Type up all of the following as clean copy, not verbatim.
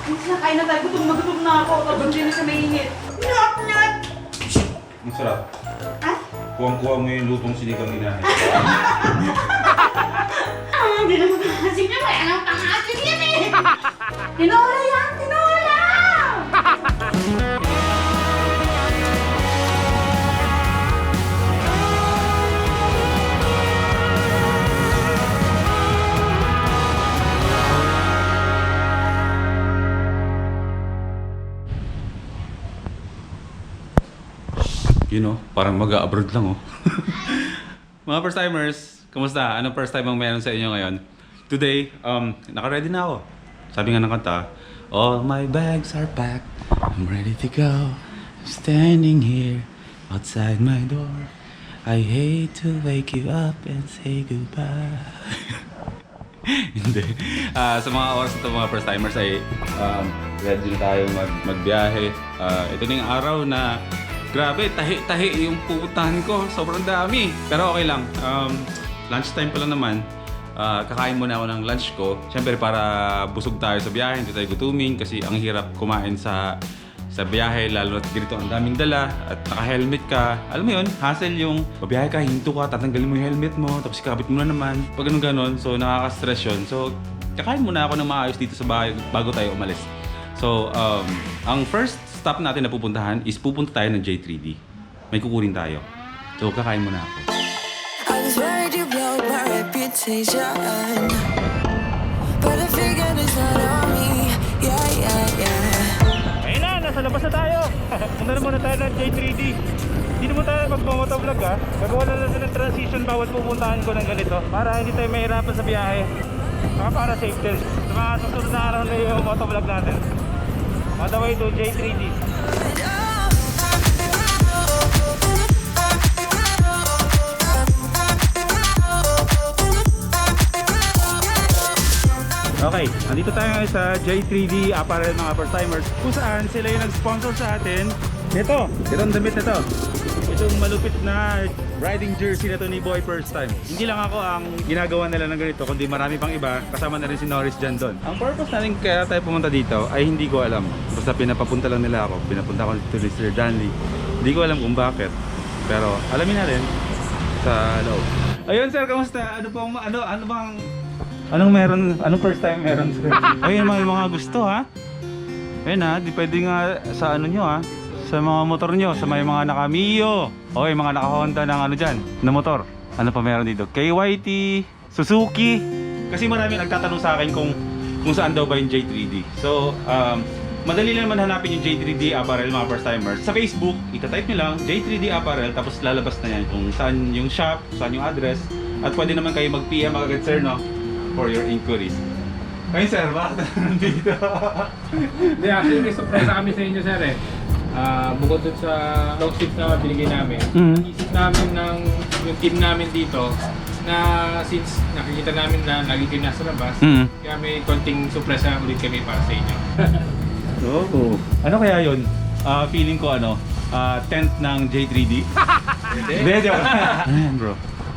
Kain na tayo. Gutom na ako. Tapos din sa mainit. Not! Masarap. Ha? Kuwang-kuwang mo yung lutong sinigang inahin. Hindi naman pangasin niya. Kaya nang pangasin yan eh. Tinola yan! Tinola! You know, parang mag-abroad lang oh. Mga first timers, kamusta? Anong first time ang meron sa inyo ngayon? Today, naka-ready na ako. Sabi nga ng kanta, all my bags are packed, I'm ready to go. I'm standing here outside my door. I hate to wake you up and say goodbye. Hindi. Sa mga oras ito mga first timers ay ready na tayo magbiyahe. Ito na yung araw na grabe, tahi-tahi yung pupuntahan ko. Sobrang dami. Pero okay lang. Lunchtime pa lang naman. Kakain muna ako ng lunch ko. Siyempre para busog tayo sa biyahe, hindi tayo gutuming kasi ang hirap kumain sa biyahe, lalo at ganito ang daming dala at naka-helmet ka. Alam mo yun, hassle yung babiyahe ka, hinto ka, tatanggalin mo yung helmet mo, tapos ikabit mo na naman. Pag ganun-ganon, so nakaka-stress yun. So, kakain muna ako ng maayos dito sa bahay bago tayo umalis. So, ang first stop natin na pupuntahan is pupunta tayo ng J3D. May kukunin tayo. So, kakain muna ako. I was worried you blow my reputation, but I figured it's not on me. Yeah. Ayun na, nasa labas na tayo. Punta na muna tayo ng J3D. Hindi naman tayo magpamotovlog ha. Gagawa na lang ng transition bawat pupuntahan ko ng ganito para hindi tayo mahirapan sa biyahe. Saka para safe din. Sa mga susunod na araw na yung motovlog natin. On the way to J3D. Okay, nandito tayo ngayon sa J3D Apparel mga first timers kung saan sila yung nag-sponsor sa atin. Ito ang damit na to. Itong malupit na riding jersey na to ni Boy First Time. Hindi lang ako ang ginagawa nila ng ganito, kundi marami pang iba. Kasama na rin si Norris dyan doon. Ang purpose natin kaya tayo pumunta dito ay hindi ko alam. Basta pinapapunta lang nila ako. Pinapunta ko to Mr. Danley. Hindi ko alam kung bakit. Pero alamin natin sa loob. Ayun sir, kamusta? Anong meron? Anong first time meron sir? Ayun yung mga gusto ha. Ayun ha, di pwede nga sa ano nyo ha. Sa mga motor nyo, sa may mga naka Mio. O yung mga naka Honda ng ano dyan, na motor. Ano pa meron dito? KYT, Suzuki. Kasi marami nagtatanong sa akin kung saan daw ba yung J3D. So, madali lang naman hanapin yung J3D Apparel mga first timers. Sa Facebook, itatype nyo lang J3D Apparel tapos lalabas na yan kung saan yung shop, saan yung address. At pwede naman kayo mag-PM agad sir no? For your inquiries. Ngayon sir, bakit nandito? Hindi, actually may surprise kami sa inyo sir eh. Bukod dun sa long sleeves na binigay namin, isip namin ng yung team namin dito na since nakikita namin na lagi kayo nasa labas, kaya may konting surprise na ulit kami para sa inyo. Oo. Ano kaya yun? Feeling ko tent ng J3D. Hindi, joke. Ano yan bro?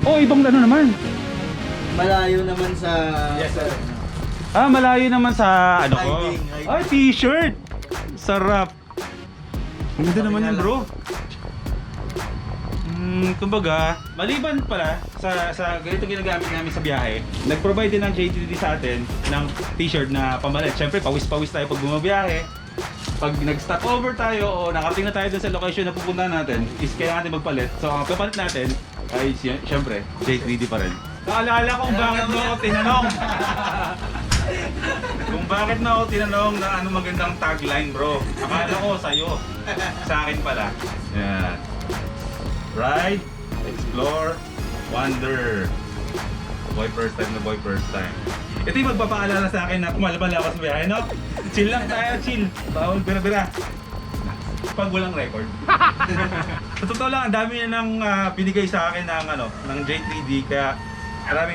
Oh, ibang ano naman. Malayo naman sa... Yes sir. Malayo naman sa ano ko. Riding. Ay, t-shirt! Sarap! Ang ganda naman yan bro. Kumbaga, maliban pala sa ganito ginagamit namin sa biyahe, nag-provide din ng J3D sa atin ng t-shirt na pamalit. Siyempre, pawis-pawis tayo pag bumabiyahe. Pag nag-stop over tayo o nakarating na tayo dun sa location na pupuntahan natin, is kailangan natin magpalit. So, ang papalit natin ay siyempre, J3D pa rin. Naalala ko kung bakit mo ako tinanong. Kung bakit mo ako tinanong na ano magandang tagline bro. Akala ko sa'yo. Sa akin pala. Yan. Ride, explore, wonder. Boy first time na boy first time. Ito yung magpapaalala sa akin na kumalabala ako sa biyahe, no? Chill lang tayo, chill. Bawal bira-bira. Pag walang record. Sa totoo lang, ang dami na nang binigay sa akin ng J3D. Kaya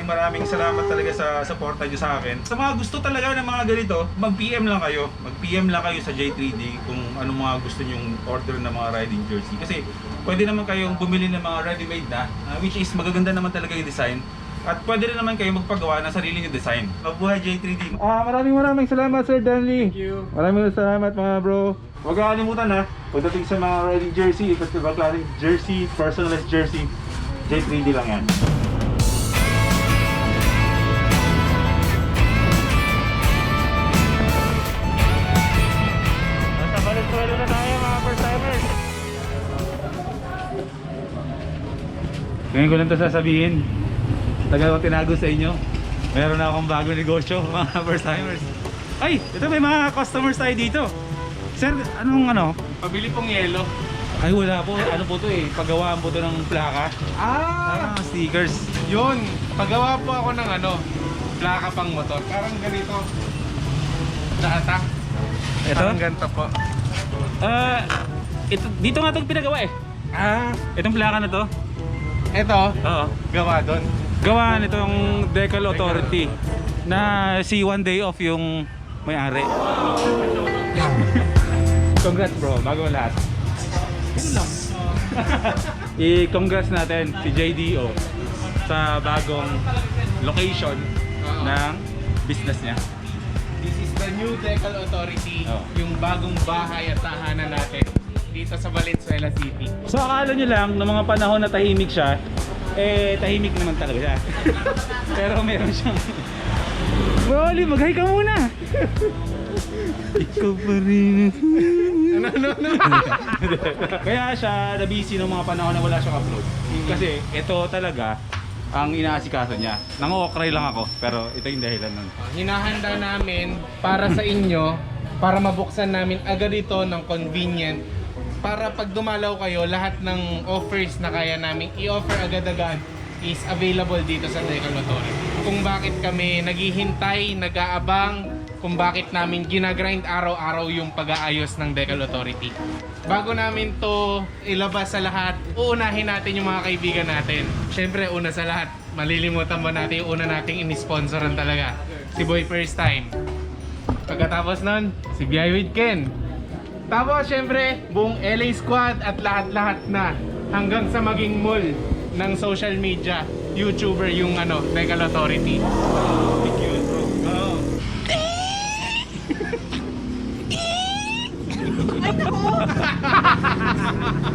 maraming salamat talaga sa suporta nyo sa akin. Sa mga gusto talaga ng mga ganito, mag-PM lang kayo. Mag-PM lang kayo sa J3D kung anong mga gusto nyong order ng mga riding jersey. Kasi pwede naman kayong bumili ng mga ready-made na, which is magaganda naman talaga yung design. At pwede rin naman kayo magpagawa ng sarili nyo design. Mabuhay J3D. Maraming salamat Sir Danley. Thank you. Maraming salamat mga bro. Huwag kakalimutan ha, pagdating sa mga riding jersey, iba't ibang klaseng jersey, personalized jersey, J3D lang yan. Nasa Valenzuela na tayo mga first timers. Ngayon ko lang ito sasabihin. Tagal ko tinago sa inyo. Meron na akong bagong negosyo mga first timers. Ay, ito may mga customers tayo dito. Sir, anong ano? Pabili pong yelo. Ay wala po, ano po to eh, paggawaan po to ng plaka. Stickers. Yun. Paggawa po ako ng plaka pang motor. Parang ganito. Data. Ito? Parang ganito po. Ito, dito nga itong pinagawa eh. Itong plaka na to. Ito, Oo. gawa doon. Gawa nitong Decal Authority na si One Day Off yung may-ari. Congrats bro, bago ang lahat. I-congrats natin si JDO sa bagong location ng business niya. This is the new Decal Authority. Oh. Yung bagong bahay at tahanan natin dito sa Valenzuela City. So akala nyo lang, ng mga panahon na tahimik siya, eh tahimik naman talaga siya. Pero meron siyang... Wally, mag-hi ka muna! Ikaw pa rin. Kaya siya na-busy ng mga panahon na wala siyang upload. Kasi ito talaga ang inaasikaso niya. Nang-okray lang ako, pero ito yung dahilan nun. Hinahanda namin para sa inyo, para mabuksan namin agad ito ng convenient. Para pag dumalaw kayo, lahat ng offers na kaya namin i-offer agad-agad is available dito sa Decal Authority. Kung bakit kami naghihintay, nag-aabang, kung bakit namin ginagrind araw-araw yung pag-aayos ng Decal Authority. Bago namin to ilabas sa lahat, uunahin natin yung mga kaibigan natin. Siyempre, una sa lahat, malilimutan ba natin yung una nating in-sponsoran talaga? Si Boy First Time. Pagkatapos nun, si Biay with Ken. Tapos syempre, buong LA Squad at lahat-lahat na hanggang sa maging mall ng social media, YouTuber yung Decal Authority. Thank you bro.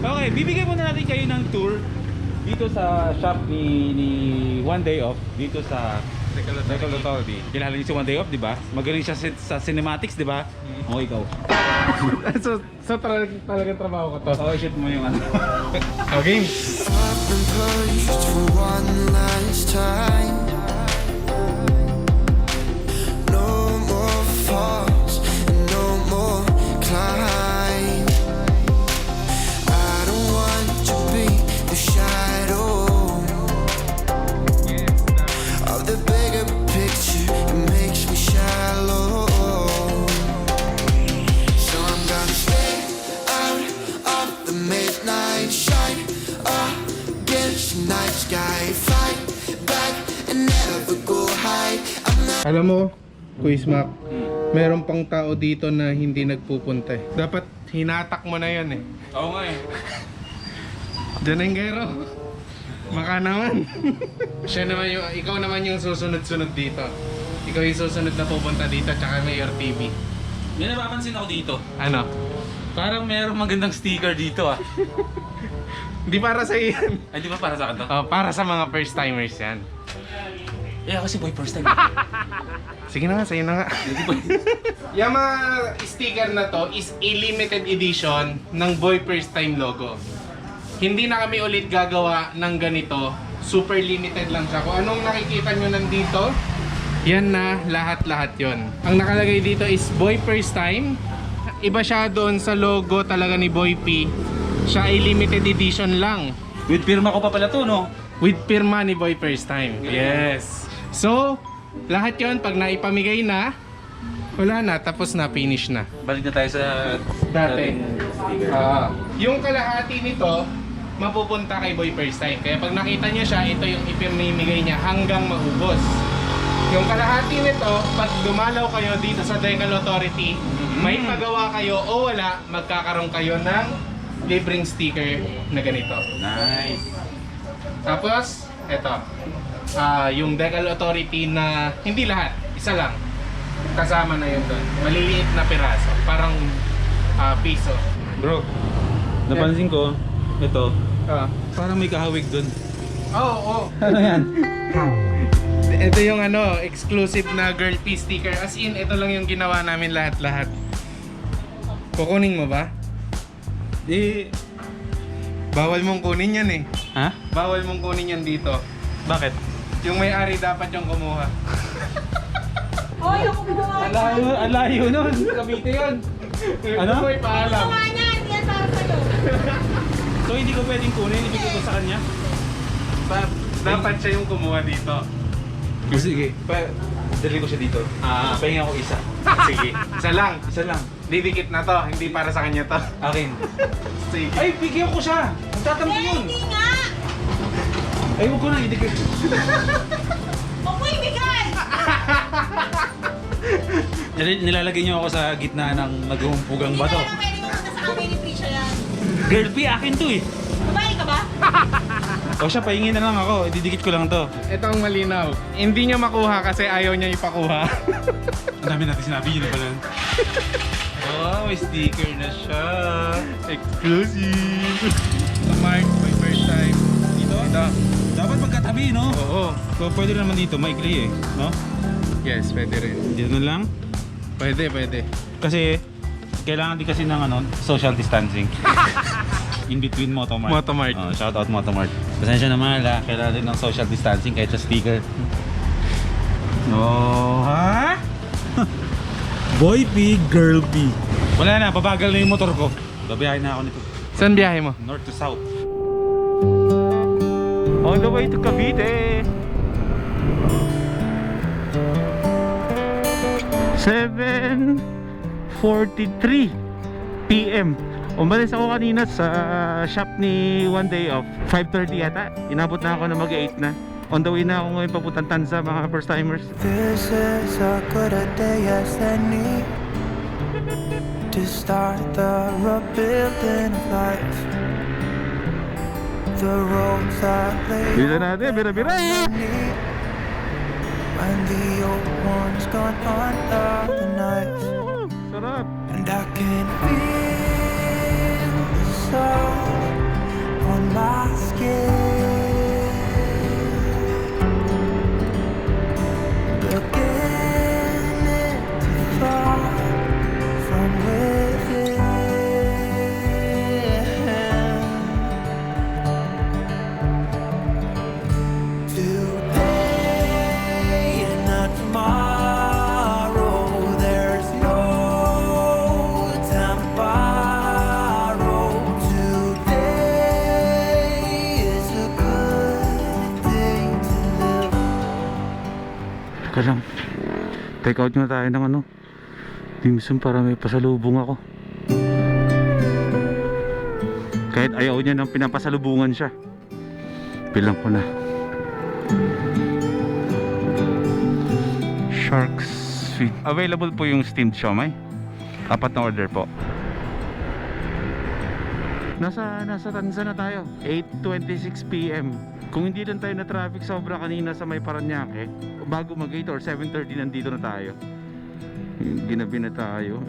Okay, bibigyan muna natin kayo ng tour dito sa shop ni One Day Off dito sa Decal Authority. Kilala niyo si One Day Off, di ba? Magaling siya sa cinematics, di ba? O ikaw. so talagang trabaho ko to. Oh, shoot mo yung ano. Okay. I've been punished for one last time. No more falls and no more climb. I don't want to be the shadow of the bigger picture. It makes me shallow. So I'm gonna stay out of the midnight shine against the night sky. Fight back and never go high. I'm not. Alam mo, Quiz Mac, meron pang tao dito na hindi nagpupunta eh. Dapat hinatak mo na yun eh. Oo nga eh. Janengero. Maka naman. Ikaw naman yung susunod-sunod dito. Ikaw yung susunod na pupunta dito tsaka Mayor TV. May napapansin ako dito. Ano? Parang merong magandang sticker dito ah. Hindi para sa iyan. Ay, di ba para sa akin to? Oh, para sa mga first timers yan. Eh, ako si Boy First Time. Sige na nga, sa'yo na nga. Yung mga sticker na to is a limited edition ng Boy First Time logo. Hindi na kami ulit gagawa ng ganito. Super limited lang siya. Kung anong nakikita nyo nandito, yan na lahat-lahat yon. Ang nakalagay dito is Boy First Time. Iba siya doon sa logo talaga ni Boy P. Siya ay limited edition lang. With pirma ko pa pala to, no? With pirma ni Boy First Time. Yes. So, lahat yon pag naipamigay na, wala na, tapos na, finish na. Balik na tayo sa Dati. sticker. Yung kalahati nito, mapupunta kay Boy First Time. Kaya pag nakita niya siya, ito yung ipinimigay niya hanggang maubos. Yung kalahati nito, pag dumalaw kayo dito sa Decal Authority, may pagawa kayo o wala, magkakaroon kayo ng libreng sticker na ganito. Nice. Tapos, eto. yung Decal Authority na hindi lahat, isa lang. Kasama na yun doon. Maliliit na piraso, parang piso. Bro, napansin ko, ito, Ah. parang may kahawig dun. Oo, Ano yan? Ito yung exclusive na girl piece sticker. As in, ito lang yung ginawa namin lahat-lahat. Kukunin mo ba? Eh, Bawal mong kunin yan eh. ha? Bawal mong kunin yan dito. Bakit? Yung may-ari dapat yung kumuha. Hoy, ako gumawa. Alayo nun. Cavite yun. Ano? Gusto mo ipaalam. Gumawa niya, hindi yan para sa'yo. So hindi ko pwedeng kunin, ibigay ko sa kanya? Dapat siya yung kumuha dito. Sige, dali ko siya dito. Pahinga ko isa. Sige. Isa lang. Isa lang. Didikit na to. Hindi para sa kanya to. Akin. Sige. Ay, bigyan ko siya! Magtatampo yun! Hindi nga. Ay, huwag ko na, idikit. Huwag mo ibigay. Nilalagay niyo ako sa gitna ng naghumpugang Hindi bato. na lang pwede mo sa akin ni Prisha yan. Girl P, akin to eh. Babae ka ba? O siya, pahingin na lang ako. Ididikit ko lang to. Ito ang malinaw. Hindi niya makuha kasi ayaw niya ipakuha. Ang dami natin sinabi, yun na pala. Oh, may sticker na siya. Exclusive. Mark, my first time. Dito? Ito. Dapat magkatabi, no? Oo. So, pwede naman dito, maikli eh. No? Yes, pwede rin. Dito na lang. Pwede. Kasi, kailangan din kasi ng social distancing. In between Motomart. Motomart. Oh, shout out Motomart. Pasensya naman ha, kailangan din ng social distancing kahit sa sticker. Oh, ha? Boy P, girl P. Wala na, babagal na yung motor ko. Babiyahin na ako nito. Saan biyahe mo? North to south. On the way to Cavite. 7:43 PM. Umalis ako kanina sa shop ni One Day Off. 5:30 yata. Inabot na ako na mag-8 na. On the way na ako ngayon papuntang Tanza, mga first timers. This is a good a day as any to start the rebuilding of life. The roads that lay Dito natin, bira-bira! when the old one's gone under the knife. Sarap! And I can feel the sun on my skin, beginning to fall from within. Today and not tomorrow, there's no time to borrow. Today is a good day to live. Teka lang. Take out muna tayo ng dimsum para may pasalubong ako. Kahit ayaw niya nang pinapasalubungan siya. Bilang ko na. Shark's Feet. Available po yung steamed siomai. 4 na order po. Nasa Tanza na tayo. 8:26 PM. Kung hindi lang tayo na traffic sobra kanina sa may Paranaque, bago mag-8 or 7:30 nandito na tayo. Ginabi na tayo.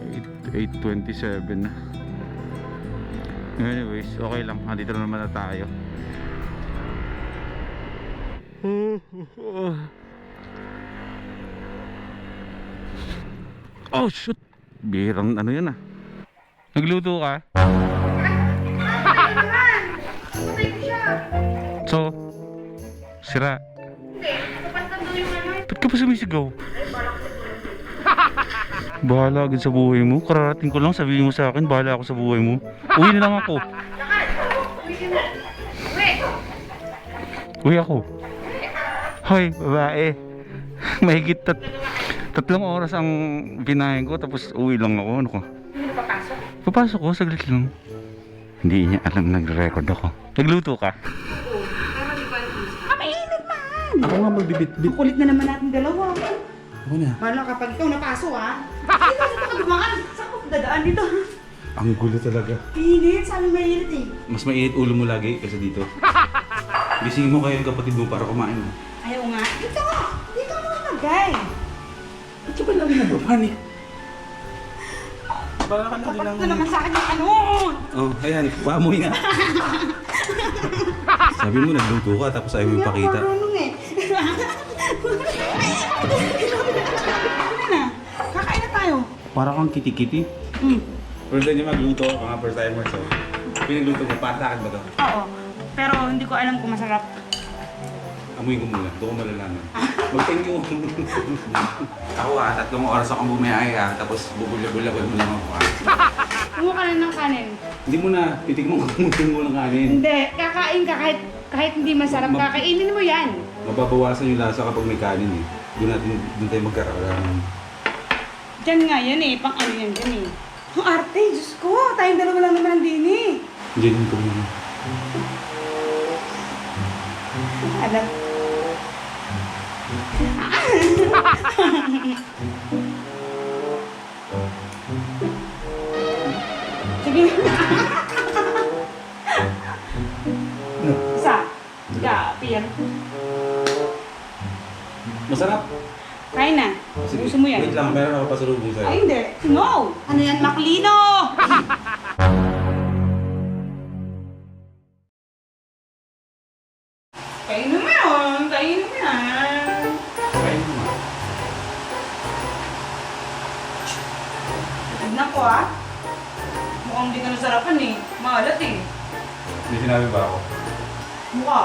8:27 na. Anyways, okay lang. Nandito na naman na tayo. Oh shoot! Bihirang yan ah. Nagluto ka? So, sira. Hindi, kapag yung Ba't ka pa sumisigaw? Bahala agad sa buhay mo. Kararating ko lang, sabihin mo sa akin, bahala ako sa buhay mo. Uwi na lang ako. Uwi ako. Hoy, babae. Mahigit 3 oras ang binahin ko, tapos uwi lang ako. Ano ko? Hindi papasok. Papasok ko, saglit lang. Hindi niya alam nagre-record ako. Nagluto ka? Mainit man! Ako nga magbibit-bit. Kulit na naman natin dalawa. Ako na. Wala kapag ikaw napaso ha. Dito, dito ka dumaan. Saan ka dadaan dito? Ang gulo talaga. Init, sabi mainit eh. Mas mainit ulo mo lagi kasi dito. Gising mo kayo yung kapatid mo para kumain mo. Ayaw nga. Dito ka! Dito ka magagay! Ito ba lang nababan eh? Baka ka na Kapag lang. na naman sa akin yung ano! Oh, ayan, paamoy na. Sabi mo nagluto ka tapos ayaw mo Hindi ako ipakita. marunong eh. Ano na? Kakain na tayo. Para kang kiti-kiti. Mm. First time niya magluto, mga first timers. So, pinagluto mo, para sa akin ba to? Oo. Pero hindi ko alam kung masarap. Amuin ko muna, doon ko malalaman. Mag-thank you. Ako 3 oras akong bumayay tapos bubulabulabal mo lang ako Kumuha ka na ng kanin. Hindi mo na, titigman ko mo ng kanin. Hindi. Kakain ka kahit hindi masarap. Kakainin mo yan. Mababawasan yung lasa kapag may kanin eh. Doon tayo magkakaroon. Diyan nga yan eh. Pang ano yan dyan eh. Ang arte, Diyos ko. Tayong dalawa lang naman din eh. Diyan ko muna. Alam. Sige. Isa. Piyan. Masarap. Kain na. Gusto mo yan? Wait lang, meron ako pasalubong sa'yo. Ay, hindi. No! Ano yan, Maklino? Kain mo yun. Kain mo yan. Kain mo nga. Tignan ko ah. Mukhang hindi ka nasarapan eh. Maalat eh. May sinabi ba ako? Mukha.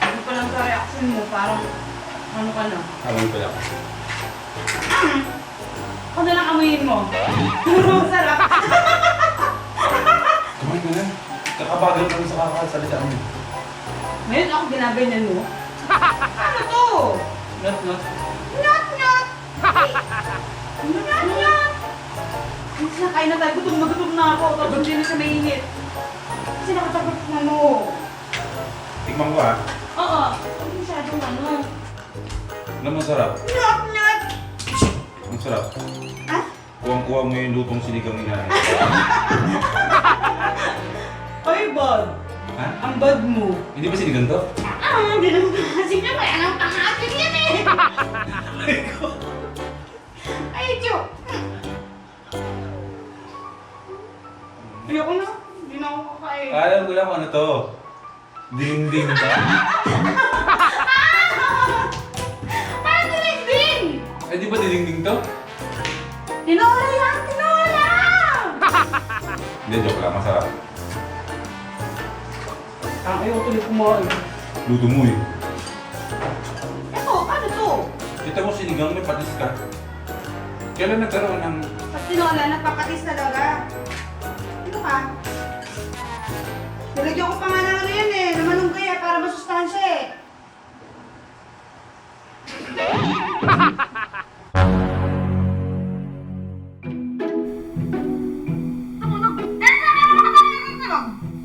Ano pa lang sa reaction mo, parang ano ka na. Alam ko lang. Ako na lang amuyin mo. Masarap. Kumain ka na. Kakabagal ka sa kakasalita mo. Ngayon ako ginaganyan mo. Ano to? Not. Nyat, nyat! Nyat, nyat! Kasi nakain na tayo, gutom na ako. Tapos hindi na siya mainit. Kasi nakatapos na ano. Tikman ko ah. Oo, hindi masyadong ano. Alam mo, sarap. Nyat, nyat! Ang sarap. Ha? Kuwang-kuwa mo yung lutong sinigang inahin. Ay, bad. Ha? Ang bad mo. Hindi ba sinigang to? Hindi naman kasi niya may anong pangatin yan eh. Ay, Diyo. Ayoko na. Hindi na ako kakain. Alam ko lang kung ano to. Ding-ding ba? Parang dinigding! Eh di ba ding-ding to? Tinola yan! Tinola! Hindi, joke lang. Masarap. Ayaw tuloy kumain. Luto mo eh. Ito, ano to? Kita mo sinigang may patis ka. Kailan nagkaroon ng... Pag tinola, nagpapatis talaga. Ano ka? Nilagyan ko pa nga ng ano yan eh. Namalunggay eh, para masustansya eh.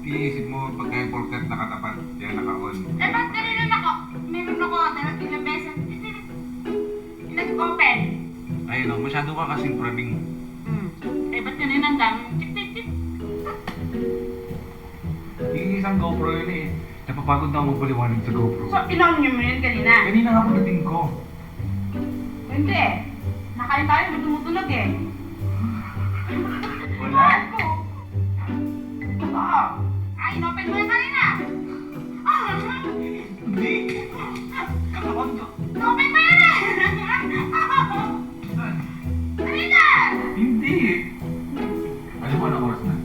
Iisip mo pagka yung porket nakatapat, kaya naka-on. Eh, ba't ganun ako? Meron ako, dapat ilang beses. Nag-open. Ayun o, masyado ka kasing praning. Eh, ba't ganun ang dami? Tik-tik-tik. Yung isang GoPro yun eh. Napapagod na ako magpaliwanag sa GoPro. So, inon niyo mo yun kanina? Kanina nga pagdating ko. Hindi. Nakain tayo, may tumutulog eh. Wala. Oo. Ay, inopen mo yan kanina. Hindi. Kakawag ko. Inopen mo yan eh. Kanina. Hindi. Alam mo anong oras na?